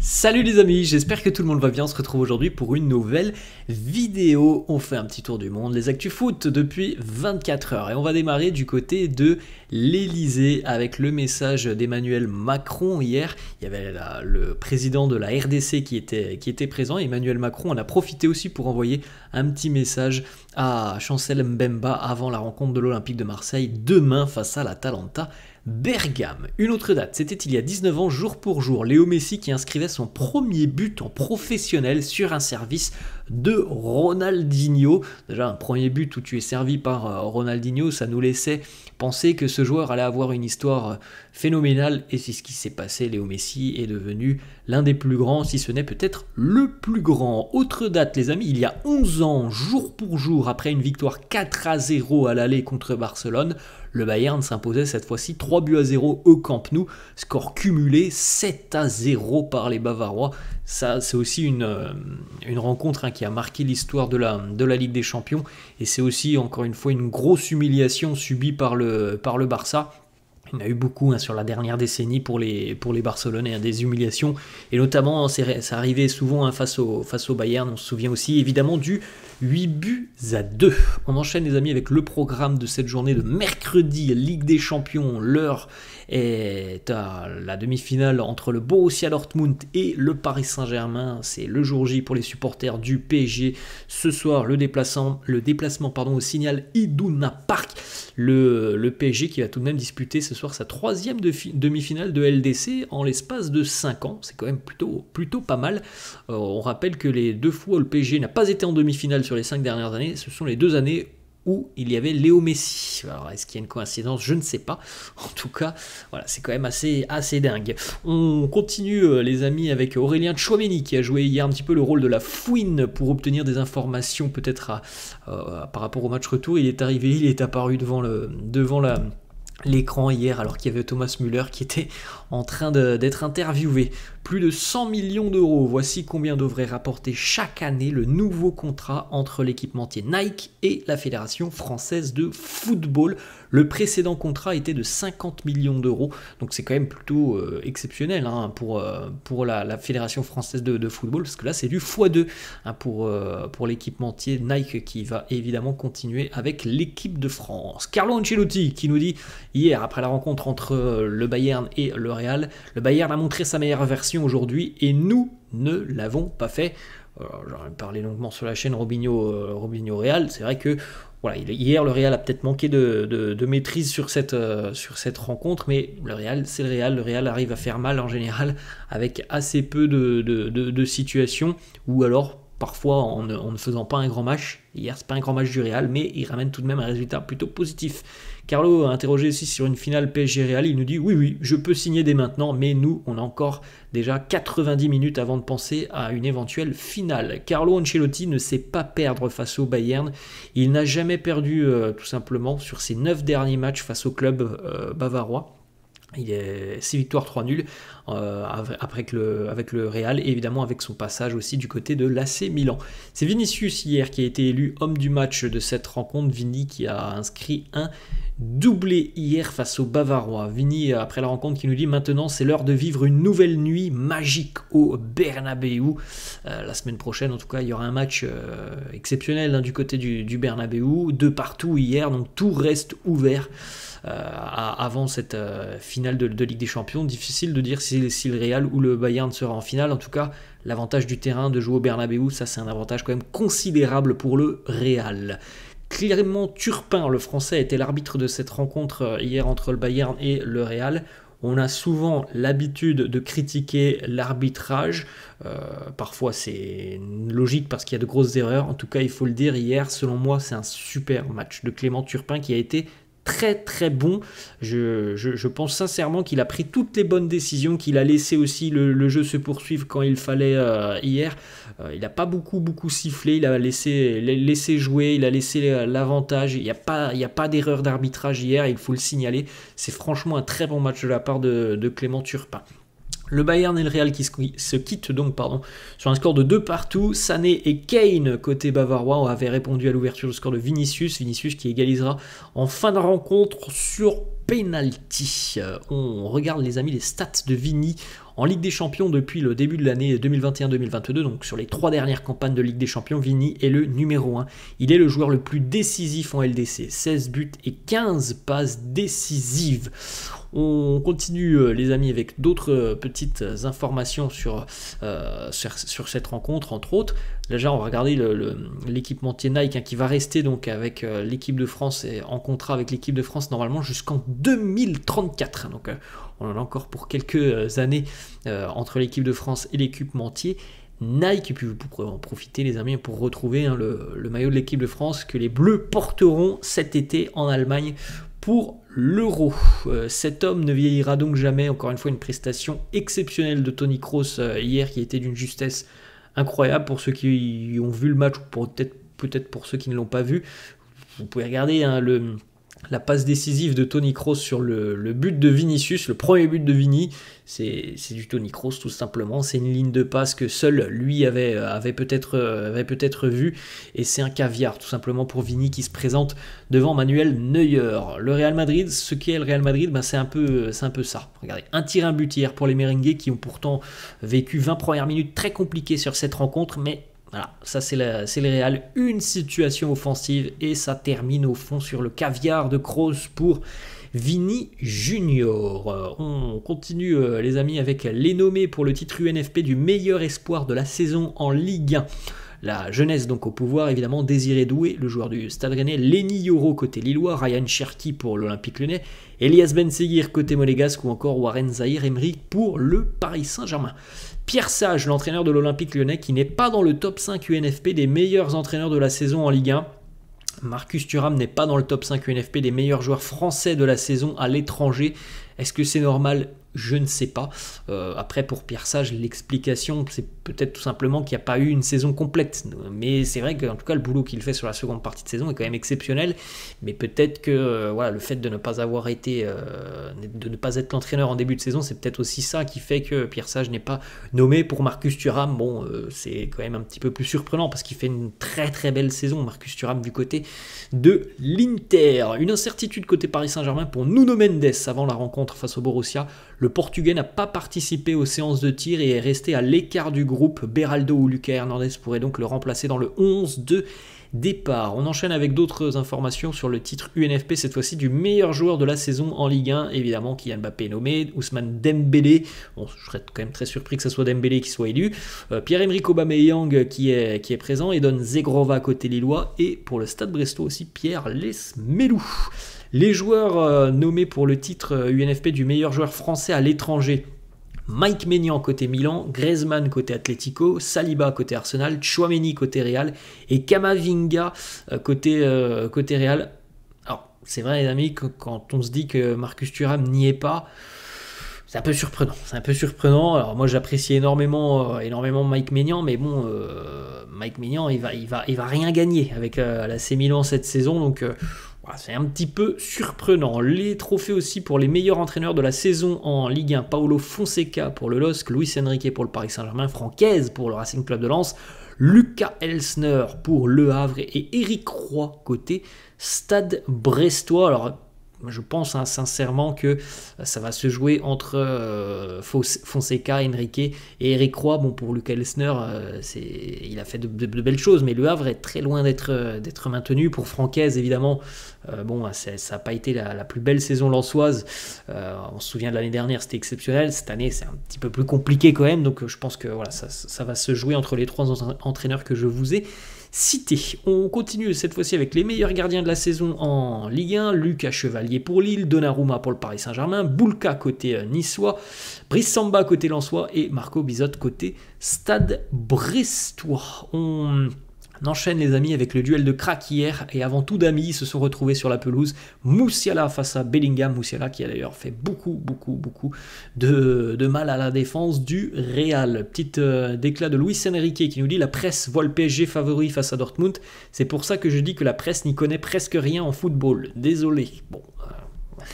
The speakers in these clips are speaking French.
Salut les amis, j'espère que tout le monde va bien, on se retrouve aujourd'hui pour une nouvelle vidéo. On fait un petit tour du monde, les actus foot depuis 24 heures. Et on va démarrer du côté de l'Elysée avec le message d'Emmanuel Macron hier. Il y avait le président de la RDC qui était présent. Emmanuel Macron en a profité aussi pour envoyer un petit message à Chancel Mbemba avant la rencontre de l'Olympique de Marseille demain face à l'Atalanta Bergame. Une autre date, c'était il y a 19 ans, jour pour jour, Léo Messi qui inscrivait son premier but en professionnel sur un service de Ronaldinho. Déjà un premier but où tu es servi par Ronaldinho, ça nous laissait penser que ce joueur allait avoir une histoire phénoménale et c'est ce qui s'est passé. Léo Messi est devenu l'un des plus grands, si ce n'est peut-être le plus grand. Autre date les amis, il y a 11 ans, jour pour jour, après une victoire 4-0 à l'aller contre Barcelone, le Bayern s'imposait cette fois-ci 3-0 au Camp Nou, score cumulé 7-0 par les Bavarois. Ça, c'est aussi une rencontre qui a marqué l'histoire de la Ligue des Champions et c'est aussi encore une fois une grosse humiliation subie par le Barça. Il y en a eu beaucoup sur la dernière décennie pour les Barcelonais, des humiliations. Et notamment, ça arrivait souvent face au Bayern. On se souvient aussi évidemment du 8-2. On enchaîne les amis avec le programme de cette journée de mercredi, Ligue des Champions. L'heure est à la demi-finale entre le Borussia Dortmund et le Paris Saint-Germain. C'est le jour J pour les supporters du PSG. Ce soir, le déplacement au Signal Iduna Park. Le PSG qui va tout de même disputer ce soir sa troisième demi-finale de LDC en l'espace de 5 ans. C'est quand même plutôt pas mal. On rappelle que les deux fois où le PSG n'a pas été en demi-finale sur les 5 dernières années, ce sont les 2 années où il y avait Léo Messi. Alors, est-ce qu'il y a une coïncidence? Je ne sais pas. En tout cas, voilà, c'est quand même assez dingue. On continue, les amis, avec Aurélien Tchouaméni qui a joué hier un petit peu le rôle de la fouine pour obtenir des informations peut-être par rapport au match retour. Il est apparu devant l'écran hier alors qu'il y avait Thomas Müller qui était en train d'être interviewé. Plus de 100 millions d'euros, voici combien devrait rapporter chaque année le nouveau contrat entre l'équipementier Nike et la Fédération Française de Football. Le précédent contrat était de 50 millions d'euros, donc c'est quand même plutôt exceptionnel pour la Fédération Française de Football, parce que là c'est du x2 pour l'équipementier Nike qui va évidemment continuer avec l'équipe de France. Carlo Ancelotti qui nous dit hier après la rencontre entre le Bayern et le Real, le Bayern a montré sa meilleure version aujourd'hui et nous ne l'avons pas fait. J'en ai parlé longuement sur la chaîne Robinho Real. C'est vrai que voilà, hier le Real a peut-être manqué de maîtrise sur cette rencontre, mais le Real c'est le Real. Le Real arrive à faire mal en général avec assez peu de situations ou alors parfois en ne faisant pas un grand match. Hier, c'est pas un grand match du Real, mais il ramène tout de même un résultat plutôt positif. Carlo a interrogé aussi sur une finale PSG-Real. Il nous dit oui, je peux signer dès maintenant, mais nous, on a encore déjà 90 minutes avant de penser à une éventuelle finale. Carlo Ancelotti ne sait pas perdre face au Bayern. Il n'a jamais perdu tout simplement sur ses 9 derniers matchs face au club bavarois. Il est 6 victoires, 3 nuls avec le Real et évidemment avec son passage aussi du côté de l'AC Milan. C'est Vinicius hier qui a été élu homme du match de cette rencontre. Vini qui a inscrit un doublé hier face aux Bavarois. Vini après la rencontre qui nous dit maintenant c'est l'heure de vivre une nouvelle nuit magique au Bernabéu. La semaine prochaine en tout cas il y aura un match exceptionnel du côté du Bernabéu. 2 partout hier donc tout reste ouvert. Avant cette finale de Ligue des Champions. Difficile de dire si le Real ou le Bayern sera en finale. En tout cas, l'avantage du terrain de jouer au Bernabéu, ça c'est un avantage quand même considérable pour le Real. Clément Turpin, le Français, était l'arbitre de cette rencontre hier entre le Bayern et le Real. On a souvent l'habitude de critiquer l'arbitrage. Parfois c'est logique parce qu'il y a de grosses erreurs. En tout cas, il faut le dire, hier, selon moi, c'est un super match de Clément Turpin qui a été très bon. Je pense sincèrement qu'il a pris toutes les bonnes décisions, qu'il a laissé aussi le jeu se poursuivre quand il fallait hier. Il n'a pas beaucoup sifflé, il a laissé jouer, il a laissé l'avantage. Il n'y a pas d'erreur d'arbitrage hier, il faut le signaler. C'est franchement un très bon match de la part de Clément Turpin. Le Bayern et le Real qui se quittent donc sur un score de 2 partout. Sané et Kane côté bavarois avaient répondu à l'ouverture du score de Vinicius qui égalisera en fin de rencontre sur penalty. On regarde les amis les stats de Vini En Ligue des Champions depuis le début de l'année 2021-2022, donc sur les 3 dernières campagnes de Ligue des Champions, Vini est le numéro 1. Il est le joueur le plus décisif en LDC, 16 buts et 15 passes décisives. On continue les amis avec d'autres petites informations sur cette rencontre, entre autres. Déjà on va regarder l'équipementier Nike qui va rester donc avec l'équipe de France et en contrat avec l'équipe de France normalement jusqu'en 2034. Donc on en a encore pour quelques années entre l'équipe de France et l'équipementier Nike, et puis vous pourrez en profiter les amis pour retrouver le maillot de l'équipe de France que les Bleus porteront cet été en Allemagne pour l'Euro. Cet homme ne vieillira donc jamais. Encore une fois, une prestation exceptionnelle de Toni Kroos hier qui était d'une justesse incroyable pour ceux qui ont vu le match ou peut-être pour ceux qui ne l'ont pas vu. Vous pouvez regarder la passe décisive de Toni Kroos sur le but de Vinicius, le premier but de Vini, c'est du Toni Kroos tout simplement, c'est une ligne de passe que seul lui avait peut-être vu, et c'est un caviar tout simplement pour Vini qui se présente devant Manuel Neuer. Le Real Madrid, ce qu'est le Real Madrid, c'est un peu ça. Regardez, un tir, un but hier pour les merengues qui ont pourtant vécu 20 premières minutes très compliquées sur cette rencontre, mais voilà, ça c'est le Real, une situation offensive et ça termine au fond sur le caviar de Kroos pour Vini Junior. On continue les amis avec les nommés pour le titre UNFP du meilleur espoir de la saison en Ligue 1. La jeunesse donc au pouvoir, évidemment, Désiré Doué, le joueur du Stade Rennais, Lenny Yoro côté Lillois, Ryan Cherki pour l'Olympique Lyonnais, Elias Benseguir côté Monégasque ou encore Warren Zahir Emery pour le Paris Saint-Germain. Pierre Sage, l'entraîneur de l'Olympique Lyonnais, qui n'est pas dans le top 5 UNFP des meilleurs entraîneurs de la saison en Ligue 1. Marcus Thuram n'est pas dans le top 5 UNFP des meilleurs joueurs français de la saison à l'étranger. Est-ce que c'est normal ? Je ne sais pas. Après, pour Pierre Sage, l'explication, c'est peut-être tout simplement qu'il n'y a pas eu une saison complète. Mais c'est vrai qu'en tout cas, le boulot qu'il fait sur la seconde partie de saison est quand même exceptionnel. Mais peut-être que le fait de ne pas avoir été, de ne pas être l'entraîneur en début de saison, c'est peut-être aussi ça qui fait que Pierre Sage n'est pas nommé pour Marcus Thuram. Bon, c'est quand même un petit peu plus surprenant parce qu'il fait une très très belle saison, Marcus Thuram, du côté de l'Inter. Une incertitude côté Paris Saint-Germain pour Nuno Mendes avant la rencontre face au Borussia. Le Portugais n'a pas participé aux séances de tir et est resté à l'écart du groupe. Beraldo ou Lucas Hernandez pourraient donc le remplacer dans le 11 de départ. On enchaîne avec d'autres informations sur le titre UNFP, cette fois-ci du meilleur joueur de la saison en Ligue 1. Évidemment, Kylian Mbappé est nommé, Ousmane Dembélé, bon, je serais quand même très surpris que ce soit Dembélé qui soit élu, Pierre-Emerick Aubameyang qui est présent, Edon Zegrova côté lillois, et pour le Stade Brestois aussi, Pierre Lesmelou. Les joueurs nommés pour le titre UNFP du meilleur joueur français à l'étranger: Mike Maignan côté Milan, Griezmann côté Atlético, Saliba côté Arsenal, Tchouaméni côté Real et Camavinga côté Real. Alors, c'est vrai les amis, que quand on se dit que Marcus Thuram n'y est pas, c'est un peu surprenant. Alors moi j'apprécie énormément Mike Maignan, mais bon, Mike Maignan il va rien gagner avec l'AC Milan cette saison, donc voilà, c'est un petit peu surprenant. Les trophées aussi pour les meilleurs entraîneurs de la saison en Ligue 1: Paulo Fonseca pour le LOSC, Luis Enrique pour le Paris Saint-Germain, Francaise pour le Racing Club de Lens, Lucas Elsner pour Le Havre et Éric Roy côté Stade Brestois. Alors je pense sincèrement que ça va se jouer entre Fonseca, Enrique et Éric Roy. Bon, pour Lucas Elsner, il a fait de belles choses, mais Le Havre est très loin d'être maintenu. Pour Francaise, évidemment, ça n'a pas été la plus belle saison lensoise. On se souvient de l'année dernière, c'était exceptionnel. Cette année, c'est un petit peu plus compliqué quand même. Donc je pense que voilà, ça va se jouer entre les trois entraîneurs que je vous ai cité. On continue cette fois-ci avec les meilleurs gardiens de la saison en Ligue 1. Lucas Chevalier pour Lille, Donnarumma pour le Paris Saint-Germain, Boulka côté niçois, Brice Samba côté lensois et Marco Bizot côté Stade Brestois. On enchaîne les amis avec le duel de crack hier, et avant tout d'amis se sont retrouvés sur la pelouse. Musiala face à Bellingham, Musiala qui a d'ailleurs fait beaucoup de mal à la défense du Real. Petite déclat de Luis Enrique qui nous dit: la presse voit le PSG favori face à Dortmund, c'est pour ça que je dis que la presse n'y connaît presque rien en football, désolé. Bon,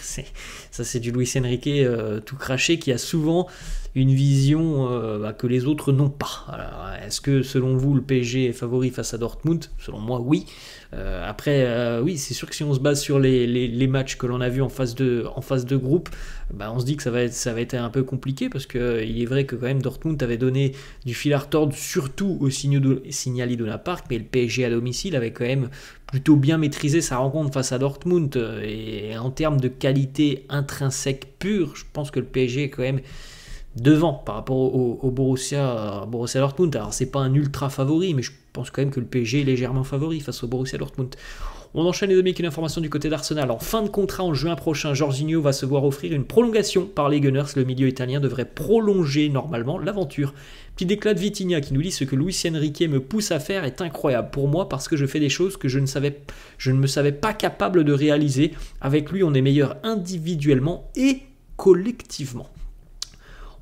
ça c'est du Luis Enrique tout craché, qui a souvent une vision que les autres n'ont pas. Alors, est-ce que selon vous le PSG est favori face à Dortmund? Selon moi oui. Après oui, c'est sûr que si on se base sur les matchs que l'on a vus en phase de groupe, on se dit que ça va être un peu compliqué, parce qu'il est vrai que quand même Dortmund avait donné du fil à retordre, surtout au Signal Iduna Park, mais le PSG à domicile avait quand même plutôt bien maîtrisé sa rencontre face à Dortmund, et en termes de qualité intrinsèque pure, je pense que le PSG est quand même devant par rapport au Borussia Dortmund. Alors c'est pas un ultra favori, mais je pense quand même que le PSG est légèrement favori face au Borussia Dortmund. On enchaîne les amis avec une information du côté d'Arsenal. En fin de contrat en juin prochain, Jorginho va se voir offrir une prolongation par les Gunners. Le milieu italien devrait prolonger normalement l'aventure. Petit déclat de Vitinha qui nous dit: ce que Luis Enrique me pousse à faire est incroyable pour moi, parce que je fais des choses que je ne me savais pas capable de réaliser. Avec lui, on est meilleur individuellement et collectivement.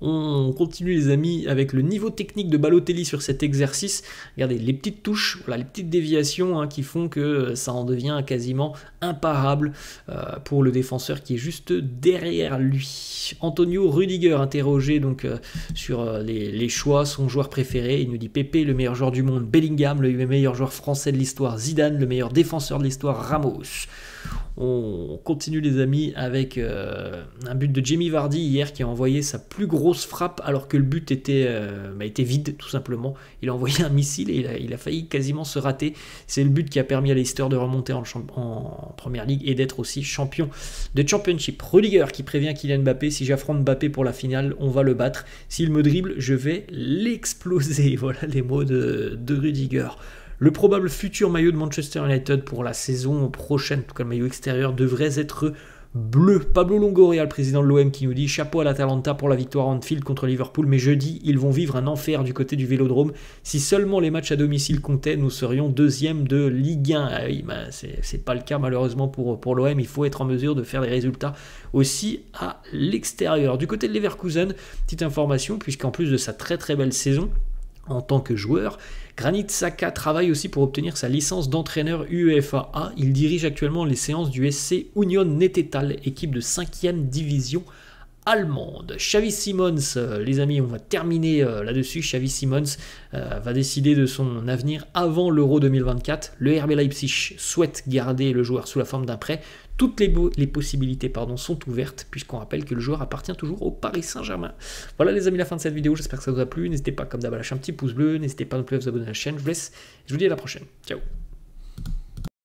On continue les amis avec le niveau technique de Balotelli sur cet exercice. Regardez les petites touches, voilà, les petites déviations qui font que ça en devient quasiment imparable pour le défenseur qui est juste derrière lui. Antonio Rudiger interrogé donc sur les choix, son joueur préféré. Il nous dit Pepe, le meilleur joueur du monde, Bellingham, le meilleur joueur français de l'histoire, Zidane, le meilleur défenseur de l'histoire, Ramos. On continue les amis avec un but de Jamie Vardy hier, qui a envoyé sa plus grosse frappe alors que le but était vide tout simplement. Il a envoyé un missile et il a failli quasiment se rater. C'est le but qui a permis à Leicester de remonter en Première Ligue et d'être aussi champion de Championship. Rudiger qui prévient Kylian Mbappé: si j'affronte Mbappé pour la finale, on va le battre. S'il me dribble, je vais l'exploser. Voilà les mots de Rudiger. Le probable futur maillot de Manchester United pour la saison prochaine, en tout cas le maillot extérieur, devrait être bleu. Pablo Longoria, le président de l'OM, qui nous dit: chapeau à l'Atalanta pour la victoire en Anfield contre Liverpool, mais jeudi, ils vont vivre un enfer du côté du Vélodrome. Si seulement les matchs à domicile comptaient, nous serions deuxième de Ligue 1. Ah oui, c'est pas le cas malheureusement pour l'OM. Il faut être en mesure de faire des résultats aussi à l'extérieur. Du côté de Leverkusen, petite information, puisqu'en plus de sa très très belle saison en tant que joueur, Granit Xhaka travaille aussi pour obtenir sa licence d'entraîneur UEFA A. Il dirige actuellement les séances du SC Union Nettetal, équipe de 5e division allemande. Xavi Simons, les amis, on va terminer là-dessus. Xavi Simons va décider de son avenir avant l'Euro 2024. Le RB Leipzig souhaite garder le joueur sous la forme d'un prêt. Toutes les possibilités sont ouvertes, puisqu'on rappelle que le joueur appartient toujours au Paris Saint-Germain. Voilà les amis, la fin de cette vidéo, j'espère que ça vous a plu. N'hésitez pas comme d'hab à lâcher un petit pouce bleu, n'hésitez pas non plus à vous abonner à la chaîne. Je vous laisse, je vous dis à la prochaine. Ciao.